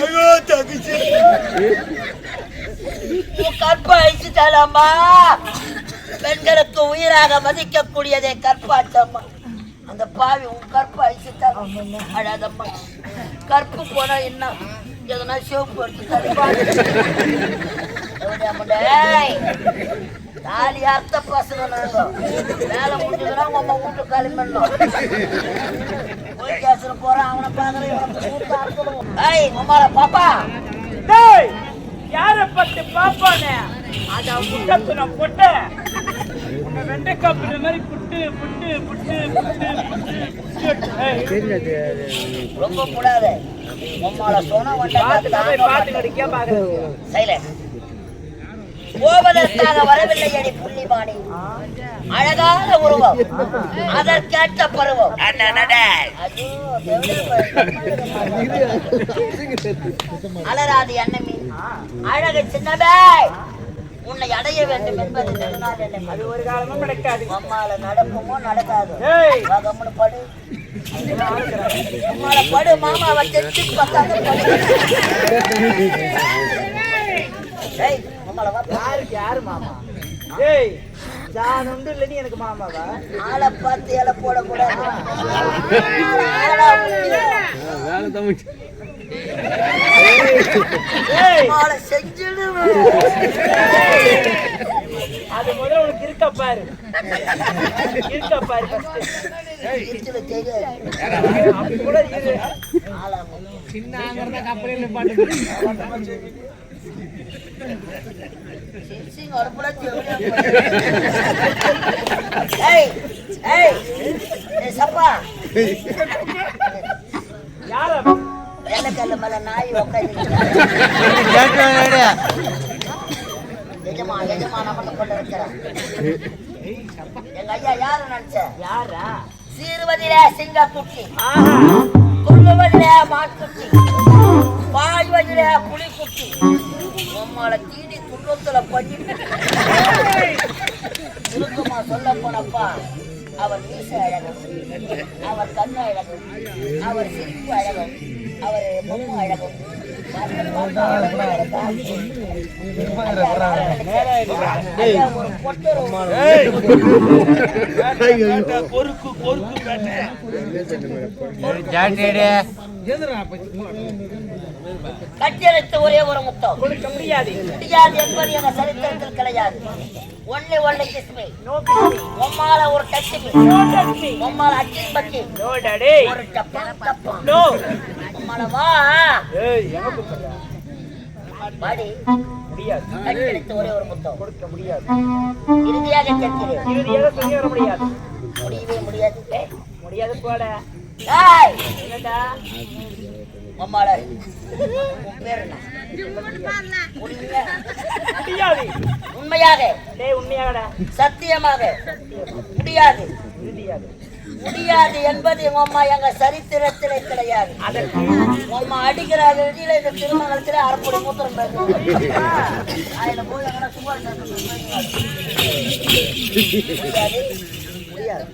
ஐயோ தகுச்சி கற்ப அழிச்சுட்டாலம்மா. பெண்களுக்கு உயிராக மதிக்கக்கூடியதே கற்பாச்சம்மா. அந்த பாவி உன் கற்ப அழிச்சுட்டாலும் அழாதம்மா. கற்பு போனா என்ன எதனா சிவப்பு எடுத்து தாலி அர்த்த பசங்க நாங்க வேலை முடிஞ்சதுன்னா உங்க வீட்டு காலி பண்ணோம். போய் கேசுல போறான் அவனை பாக்குறேன். உமால பாப்பா யார பத்தி பாப்பானே அத முட்டத்துல போட்டு உன்னை வெண்டைக்காய் பிடிச்ச மாதிரி புட்டு புட்டு புட்டு புட்டு ரொம்ப கூடாது. உமால சொன்ன போவதற்காக வரவில்லை அடி புள்ளிமானி. அழகான உருவம், அதற்கேற்ற பருவம். அலராது எண்ணமி அழகு சின்னவே உன்னை அடைய வேண்டும் என்பது நெடுநாள் எண்ணம். அது ஒரு காலமும் நடக்காது. அம்மால நடக்குமோ நடக்காது. படு அம்மால படு மாமாவை செஞ்சு பார்த்தாங்க. யாருக்கு யாரு மாமா? ஜான் உண்டு இல்ல எனக்கு மாமாவா? ஆளை பார்த்து இலை போடக்கூடாது. அது முதல்ல உனக்கு இருக்க பாரு. இருக்க பாரு கூட வெள்ளக்கல்ல மேல நாய் உட்காந்து எஜமா எஜமா நம்மள கொண்டு இருக்கிறான். எங்க ஐயா யாரு நினைச்ச? யாரா? சீர்வதில சிங்க குட்டி, துள்ளுவதில மாட்டுக்குட்டி, பாய்வதில புலி குட்டி. நம்மள தீனி துன்பத்துல பண்ணி சுருக்கமா சொல்ல போனப்பா அவர் மீச அழகும், அவர் கண்ணு அழகும், அவர் சிரிப்பு அழகும், அவர் பொம்மை அழகும். கட்டியெழுத்து ஒரே ஒரு முத்தம் கொடுக்க முடியாது. முடியாது என்பது எங்க சரித்திரத்தில் கிடையாது. Only only kiss me. உம்மால ஒரு டச்மி. உம்மால அச்சின் பச்சி. ஒரு டப்பா டப்பா. உம்மால வா. பாடி முடியாது. கட்டியெழுத்து ஒரே ஒரு முத்தம் கொடுக்க முடியாது. இறுதியாக கேட்கிறேன். இறுதியாக சொல்லி வர முடியாது. முடியவே முடியாது. முடியாது போட. என்னடா உம்மால பேர் என்ன? முடியாது. உண்மையாக உண்மையாகடா சத்தியமாக முடியாது. முடியாது. முடியாது என்பது எங்க அம்மா எங்க சரித்திரத்திலே கிடையாது. அம்மா அடிக்கிற வெளியில இந்த திருமணத்திலே அரைப்படி மூத்திரம் அதுல போய் சும்மா முடியாது.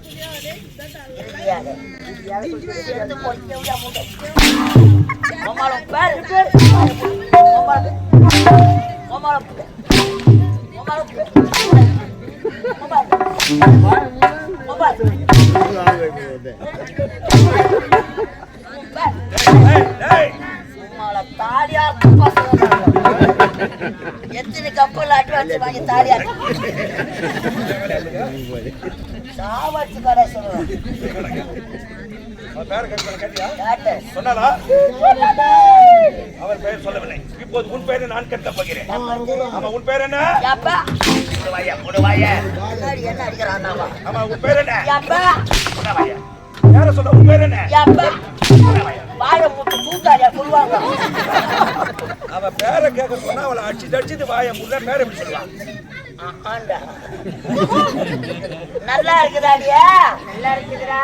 எத்தனை கப்பல் அட்வான்ஸ் வாங்கி தாலியா சாவாச்சு கடை சொல்லுவேன். அவர் பெயர் சொல்லவில்லை. இப்போது உன் பெயரை நான் கட்ட போகிறேன். ஆமா, உன் பெயர் என்ன? என்ன அடிக்கிறான்? ஆமா, உன் பெயர் என்ன? யார யார சொல்ற? உன் பேர் என்ன? வாய முட்டு தூக்காரியா சொல்லுவாங்க. அவ பேரை கேட்க சொன்னா அவளை அடிச்சு வாய முள்ள பேரை எப்படி சொல்லுவாங்க? நல்லா இருக்குதாடியா? நல்லா இருக்குதுடா.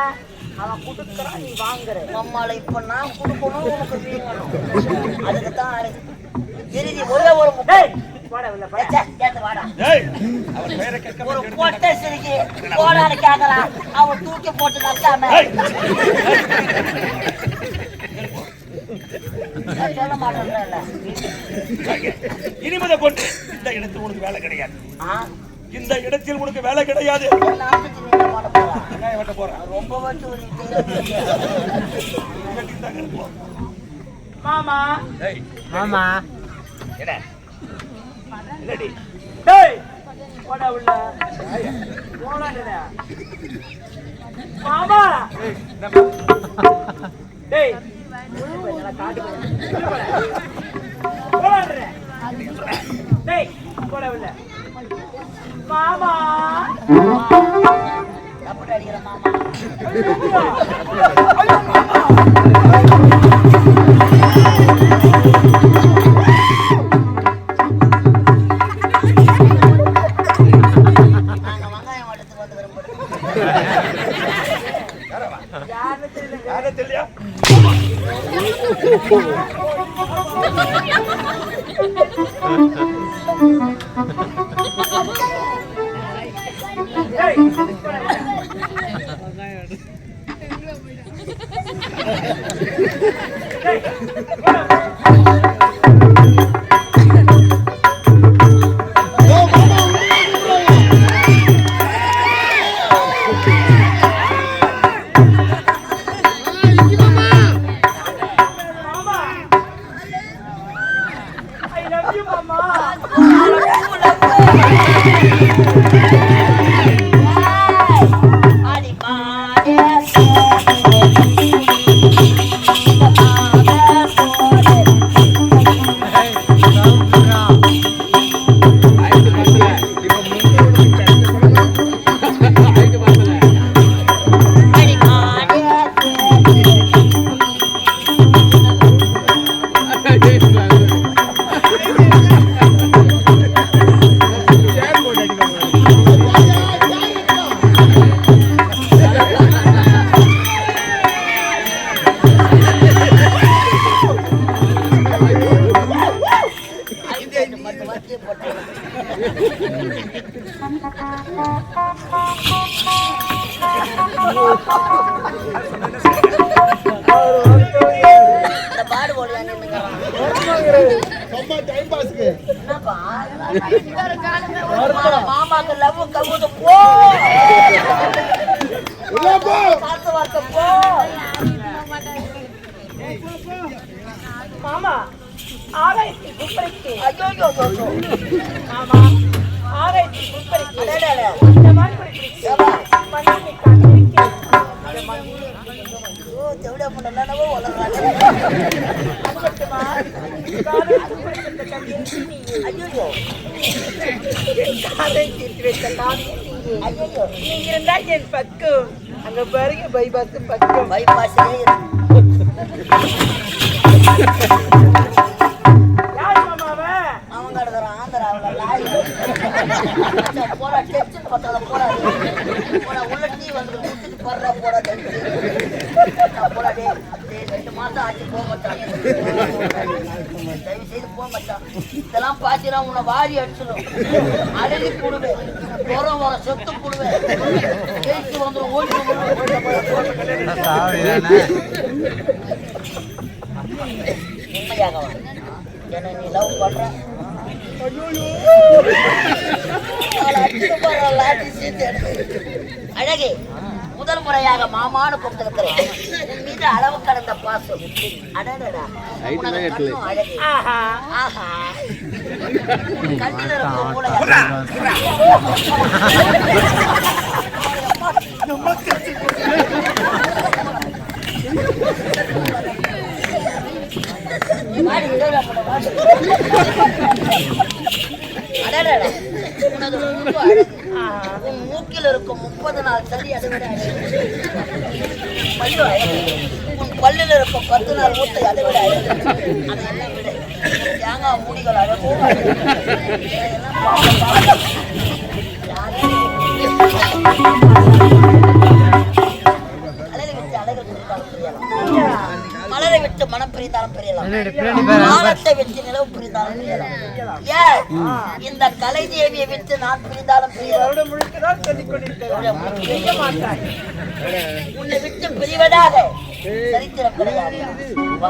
அவன் குடுக்கறான், நீ வாங்குற. அம்மால இப்ப நான் குடுக்கணும், உனக்கு வீங்கணும். அதுக்கு தான் இறுதி ஒரே ஒரு முட்டை ஒரு பொட்டை சிரிக்கி போடான்னு கேட்கறான். அவன் தூக்கி போட்டு நக்காம மாட்டேன்றல. இனிமேத கொண்டு இந்த இடத்தில் உனக்கு வேலை கிடையாது. ஆ இந்த இடத்தில் உனக்கு வேலை கிடையாது. என்ன ஆச்சு நீங்க பண்ண போறா? என்ன வெட்ட போறா? ரொம்ப வச்சு ஒரு மாமா டேய் மாமா என்ன என்னடி டேய் போடா உள்ள போடாதடா மாமா டேய் நம்ம டேய் நல்லா காட்டு போடா டேய் போடா உள்ள மாமா அப்படி அடிக்கிற மாமா. நாங்க வெங்காயம் வட்டத்துக்கு வந்து விரும்புறோம். யாரே தெரியலையா? டேய் மாமா ஐ லவ் யூ மாமா ஆடி பாடே இந்த பாடு போடுவாங்க. மாமாக்கு லவ் கவுது போ காத்து வார்த்தை போ. மாமா ஆராய்ச்சி குப்பரைக்கு ஐயோ மாமா ஆராய்ச்சி குப்பரைக்கு அடடட. இந்த மாதிரி படிக்கிறீங்க பண்ணி காத்திருக்கேன் ஓ தெவிட பண்ணலனவோ வளரானே. அப்பட்டுமா காதல் குப்பரைக்கு கண்டிச்சு நீ ஐயோ காதை தீர்த்து வைத்த காவியம் நீ ஐயோ நீங்க இருந்தா என் பக்கம் அங்க பாருங்க பைபாஸ் பக்கம் பைபாஸ்லயே யார் மாமாவ அவங்க இருக்கிறான் ஆந்திராவில் லாரி போடா டெஸ்ட் பக்கத்துல போடாது போடா உள்ள டீ வந்து குடிச்சிட்டு போடுறா போடா போடா டே 2 மாசம் ஆச்சு போக மாட்டான். தயவு செய்து போக மாட்டான். இதெல்லாம் பாத்தீங்கன்னா உன்னை வாரி அடிச்சிடும். அழுதி போடுவேன் தூரம் வர சொத்து போடுவேன் ஜெயிச்சு வந்துடும் ஓடி உண்மையாகவா என்ன நீ லவ் பண்ற அழகே முதல் முறையாக மாமான்னு கூப்பிட்டுக்கிறேன். உன் மீது அளவு கடந்த பாசம். அடடடா உனக்கு கண்ணும் அழகே. ஆஹா ஆஹா உன் கண்ணில் இருக்க மூளை அடடடா உனது மூக்கு அழகு. உன் மூக்கில் இருக்கும் 30 நாள் சரி அதை விட அழகு. பல்லு அழகு. உன் பல்லில் இருக்கும் 10 நாள் மூட்டை அதை விட அழகு. அதையெல்லாம் விட தேங்காய் மூடிகள் அழகோ அழகு. இதையெல்லாம் பார்க்க அழகை விட்டு அழகு பிரித்தாலும் பிரியலாம். மலரை விட்டு மனம் பிரிந்தாலும் பிரியலாம். வானத்தை விட்டு நிலவு பிரிந்தாலும் பிரியலாம். ஏன் இந்த கலை தேவியை விட்டு நான் பிரிந்தாலும் பிரியலாம். முழுக்கதான் சொல்லிக் கொண்டிருக்கிறேன் உன்னை விட்டு பிரிவதாக சரித்திரம் கிடையாது. வா.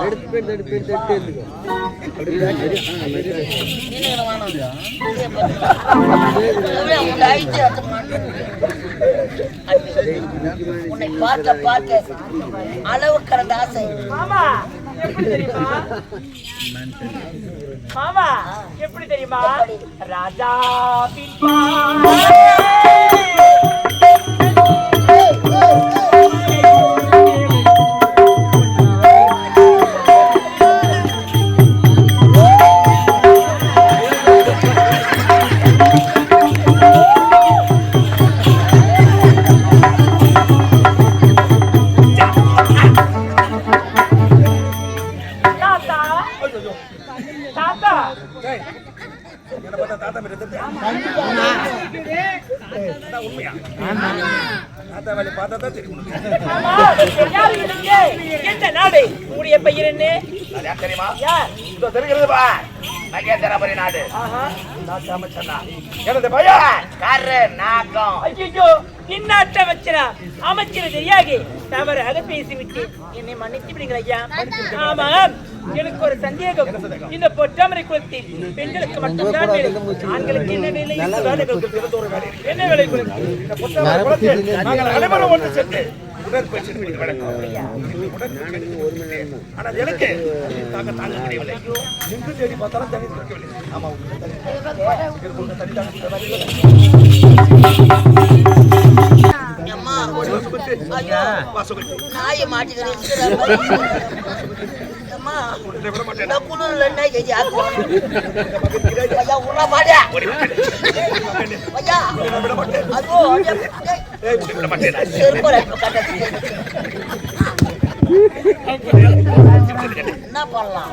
உன்னை பார்க்க பார்க்க அளவு கடந்த ஆசை. மாமா எப்படி தெரியுமா? மாமா எப்படி தெரியுமா? ராஜா உங்களுடைய பெயர் என்ன தெரியுமா? யார்? தெரிகிறது பா மகேந்திரபுரி நாடு. எனது பையன் கரு நாகம். ஐயோ இந்நாட்டு அமைச்சரா? அமைச்சர் தெரியாது, தவறாக பேசிவிட்டு என்னை மன்னித்து விடுங்கள் ஐயா. ஆமாம், எனக்கு ஒரு சந்தேகம். இந்த பொற்றாமரை குளத்தில் பெண்களுக்கு மட்டும்தான் வேலை, ஆண்களுக்கு என்ன வேலை? என்ன வேலை குளத்தில்? நாங்கள் அனைவரும் ஒன்று சேர்ந்து உடற்பயிற்சி ஆனால் எனக்கு தாங்க முடியவில்லை. எங்கு தேடி பார்த்தாலும் தனி இருக்கவில்லை. ஆமா, அம்மா ஐயோ நாயை மாட்டிக்கிறேன். அம்மா நான் குளிர்ல என்ன ஐயா உள்ள மாட்டியா ஐயா? அதோ செருப்பா என்ன பண்ணலாம்?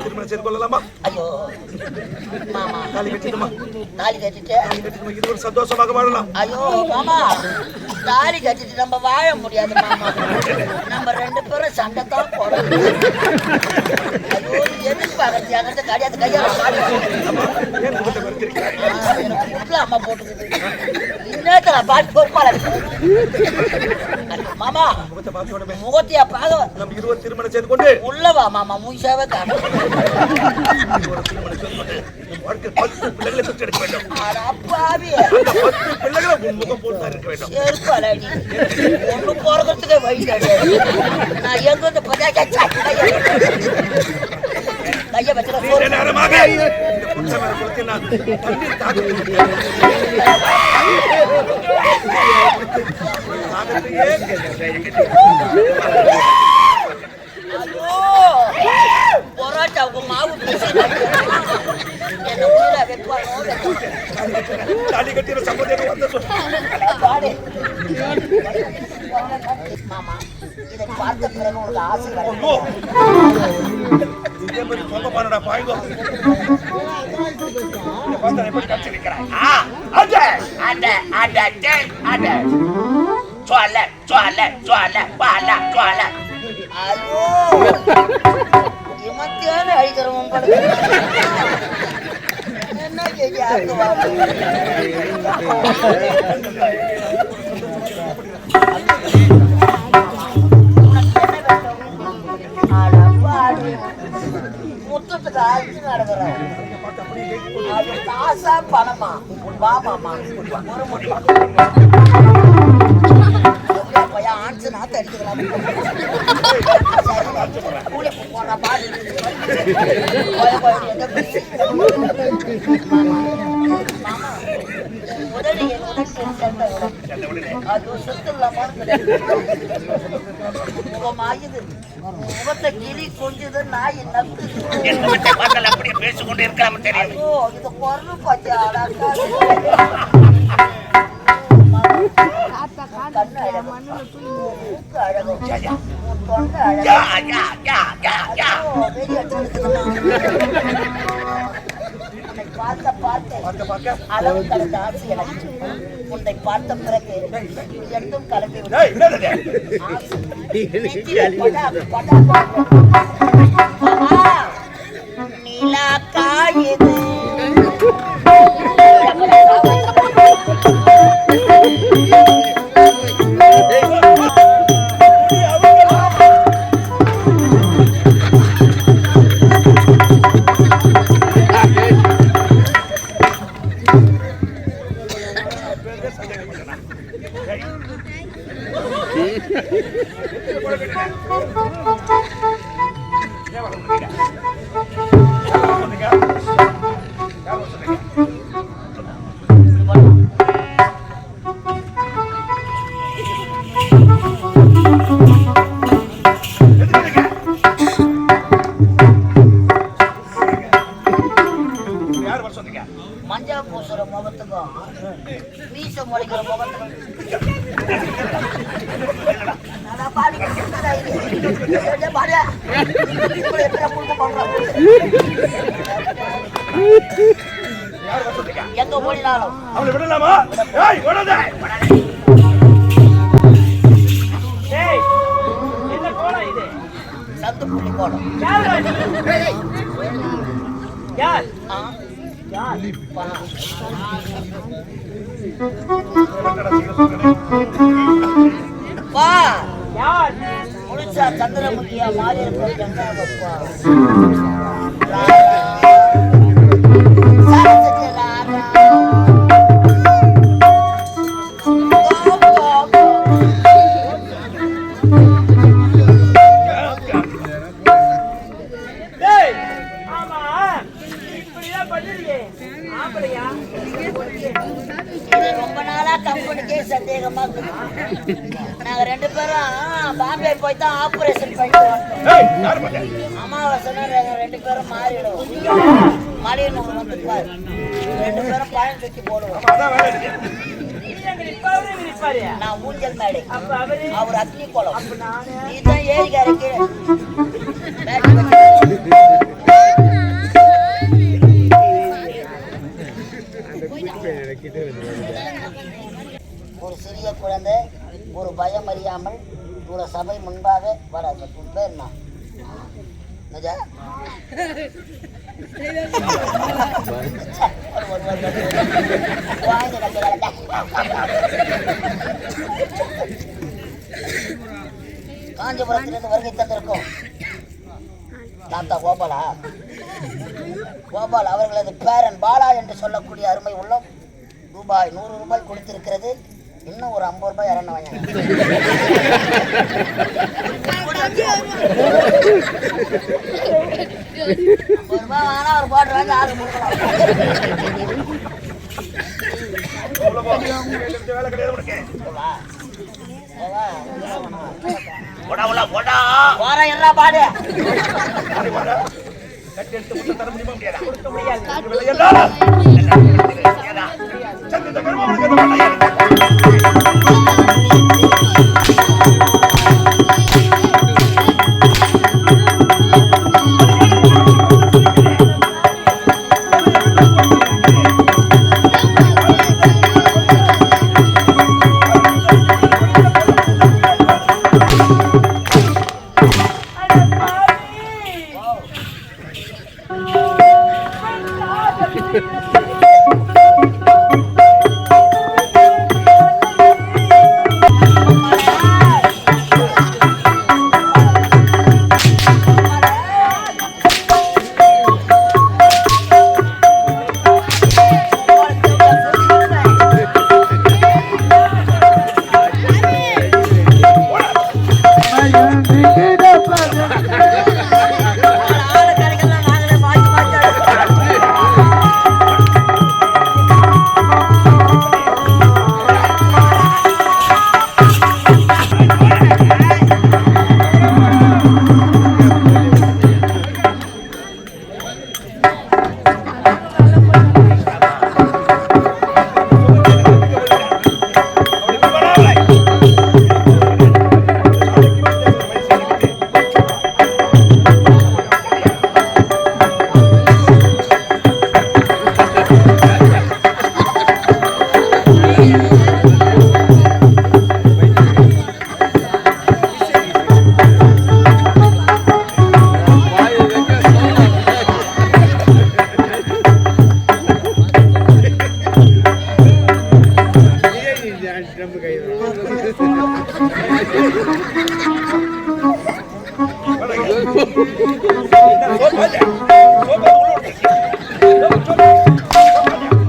திருமணம் செய்து கொள்ளலாமா? ஐயோ மாமா தாலி கட்டிடுமா? தாலி கட்டிட்டு இது ஒரு சந்தோஷமாக வாழலாம். ஐயோ மாமா தாலி கட்டிட்டு நம்ம வாழ முடியாது மாமா. நம்ம ரெண்டு பேரும் சண்டை தான் போடணும். ஐயோ எதுக்கு பாக்கிறது? அங்கே கிடையாது கையால அம்மா போட்டுக்குது. இன்னத்துல பாட்டு பொறுப்பாள மாமா முகத்தையா பாக நம்ம இருவர் திருமணம் செய்து கொண்டு உள்ளவா மாமா முயசாவே காணும். வாழ்க்கை 10 பிள்ளைகளை பெற்றெடுக்க வேண்டும். அப்பாவி 10 பிள்ளைகளை முகம் போட்டு இருக்க வேண்டும். செருப்பாளி ஒண்ணு போறதுக்கே வழி கிடையாது. நான் எங்க வந்து கைய வச்சு நேரமாக இந்த புத்தமர குளத்தில் நான் தண்ணீர் தாக்குகிறேன். பொராட்டாவுக்கு மாவு தாலி கட்டின சம்பந்தம் வந்து மாமா இதை பார்த்த பிறகு உங்களுக்கு ஆசை இதே மாதிரி சொல்ல பாருடா பாய்கோ. பார்த்தா எப்படி கட்சி நிற்கிறாய்? ஐயோ இமத்தியான அழிக்கிறவன் என்ன கேட்க முத்தத்துக்கு அழிச்சு நடக்கிறோம். அது காசா பணமா? வா மாமா ஒரு முறை பையன் ஆன்சு நாத்து அடிக்கலாம். போன பாடு முதலி அது சுத்தம் முகமாயுது. முகத்தை கிளி கொஞ்சது நாய் நக்கு அப்படியே பேசிக்கொண்டு இருக்காம தெரியும். இது பொருள் பச்சை கண்ணு அழகு மூக்கு அழகு தொண்டை அழகு பார்த்த அளவு கலந்த ஆசை எனக்கு. உன்னை பார்த்த பிறகு எட்டும் கலந்து நிலா காயுது மஞ்சள் பூசுற முகத்துக்கும் மீச முளைக்கிற முகத்துக்கும் எங்க போனாலும் அவளை விடலாமா? என்ன கோலம் இது? சந்து புள்ளி கோலம். யார்? முழுசா சந்திரமுகியா மாறி இருப்பா ரொம்ப நாளா கம்பெனிக்கே சந்தேகமா நாங்க 2 பேரும் பாம்பே போய் தான் ஆபரேஷன் பண்ணிட்டு அமாவாசை 2 பேரும் மாறிடுவோம். மலையனூர் வந்து 2 பேரும் பயன் சுத்தி போடுவோம். நான் ஊஞ்சல் மேடை, அவர் அக்னி கோலம், நீதான் ஏரிக்காரக்கு ஒரு சிறிய குழந்தை ஒரு பயம் அறியாமல் ஒரு சபை முன்பாக வராது. பேர் என்ன? காஞ்சிபுரத்திலிருந்து வருகை தந்திருக்கும் தாத்தா கோபாலா. கோபால் அவர்களது பேரன் பாலா என்று சொல்லக்கூடிய அருமை உள்ளம் ரூபாய் 100 ரூபாய் கொடுத்திருக்கிறது. இன்னும் ஒரு 50 ரூபாய் இறங்க வாங்க. வாங்கினா ஒரு பாட்டு வாங்கி ஆறு கொடுக்கலாம். பாடு கொடுக்க முடியாது.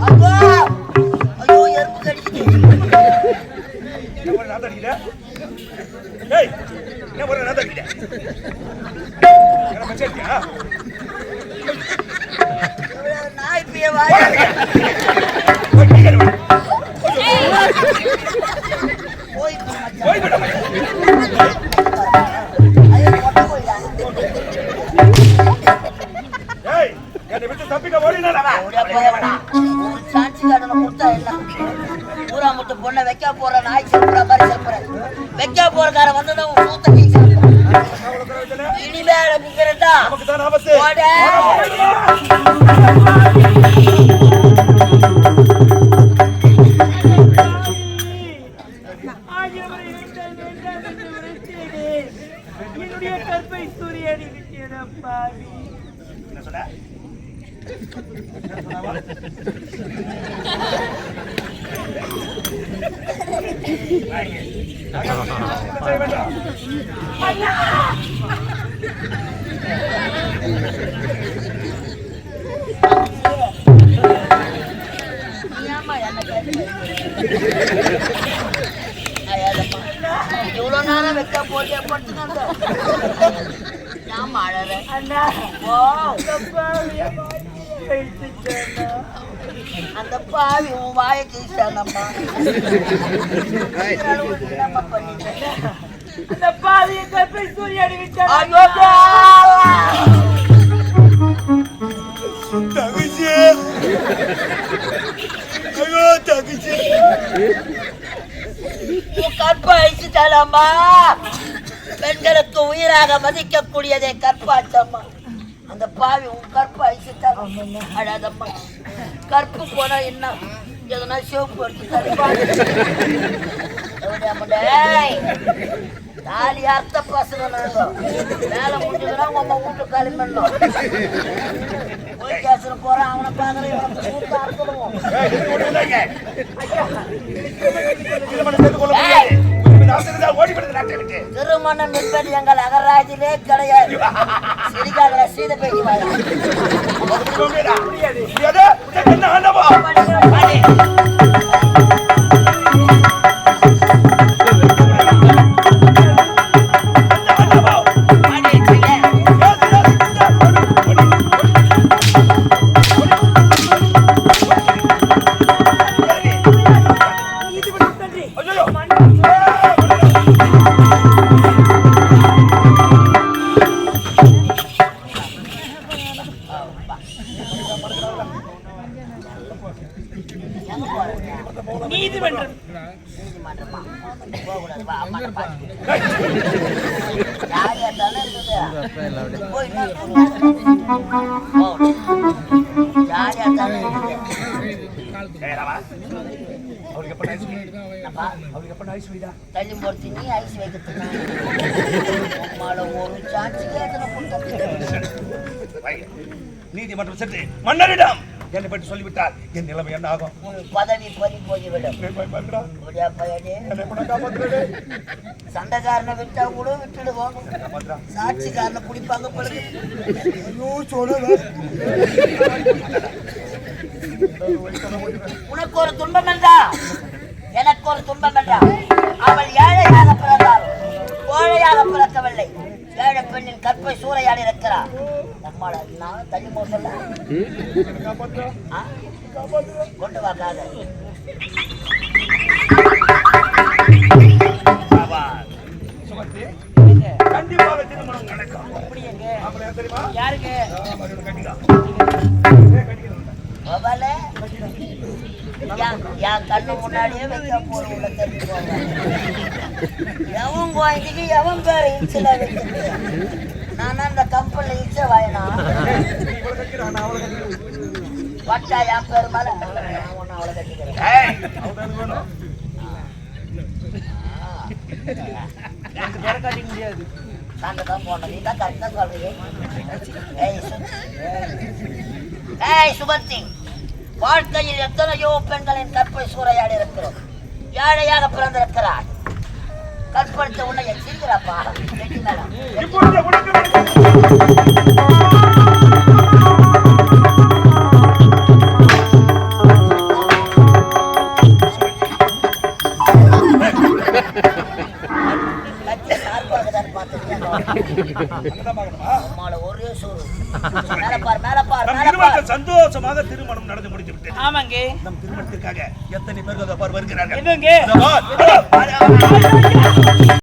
அப்பா ஐயோ எறும்பு கடிக்குது. நாய் பிய வாய் பொண்ணை வைக்க போற நாய் செல்புற மாதிரி செல்புற வைக்க போறக்கார வந்ததும் சூத்த இனிமேல முங்கிறதா என்னுடைய கற்பை சூரியனை விட்டேனப்பா. என்ன சொன்ன? இவ்வளவு நேரம் வைக்க போட்டியா படுத்துனாங்க. ஏமா அழற? அந்த பாவி உன் வாயை கீழ்ச்சானம்மா. என்னம்மா பண்ணிட்டேன்? அந்த பாவியை கற்பை சூரியனை விட்டேன். கற்பை அழிச்சுட்டாலம்மா. பெண்களுக்கு உயிராக மதிக்கக்கூடியதே கற்பாச்சம்மா. அந்த பாவி உன் கற்பை அழிச்சுட்டாலும் அழாதம்மா. கற்பு போனா என்ன எதனா சிவப்பு எடுத்து தாலி அர்த்த பசங்க நாங்க வேலை முடிஞ்சதுன்னா உங்க வீட்டு காலி பண்ணோம். போய் கேசல போறான் அவனை பாக்குறேன் அர்த்தம் திருமணம் என்பது எங்கள் அகராஜிலே கிடையாது. சிரிக்காத சீத பேச்சு நீதிமன்றம். தள்ளி போட்டு நீ ஐஸ் வைக்கிறதுக்கு ஒரு சான்ஸ் நீதிமன்றம் சென்று மன்னரிடம் என்னை பற்றி சொல்லிவிட்டால் என் நிலைமை என்ன ஆகும்? பதவி பறி போய்விடும். சண்டைக்காரனை விட்டா கூட விட்டுடுவோம். சாட்சிக்காரனை பிடிப்பாங்க. உனக்கு ஒரு துன்பம் என்றா எனக்கு ஒரு துன்பம் என்றா. அவள் ஏழையாக பிறந்தால் கோழையாக பிறக்கவில்லை. ஏழை பெண்ணின் கற்பை சூறையாடி இருக்கிறார். நம்மள நான் தள்ளி போட்டல கொண்டு வாக்காத கண்டிப்பாக திருமணம் நடக்கும். யாருக்கு என் கண்ணு முன்னாடியே வைக்க போற உள்ள தெரிஞ்சுக்கோங்க. எவன் குழந்தைக்கு எவன் பேர இன்சில வைக்கிறது. நானா இந்த கம்பெனில இன்ச வாயனா பட்டா என் பேர் மேல ஒன்னு அவளை கட்டிக்கிறேன். கட்டிக்க முடியாது. நாங்க தான் போனோம். நீ தான் கரெக்டா சொல்றீங்க. ஏய் சுபந்தி, வாழ்க்கையில் எத்தனையோ பெண்களின் கற்பை சூறையாடி இருக்கிறோம். ஏழையாக பிறந்திருக்கிறார். கற்பழித்த உன்னை சிரிக்கிறாப்பா. இப்பொழுது அங்கதான் பார்க்கணுமா? அம்மால ஒரே சோறு. மேல பார், மேல பார், நம் மேல பார். இருவருக்கும் சந்தோஷமாக திருமணம் நடந்து முடித்து விட்டது. ஆமாங்க. நம் திருமணத்திற்காக எத்தனை பேர்கள் வருகிறார்கள். எதுங்க? இதோ பார்.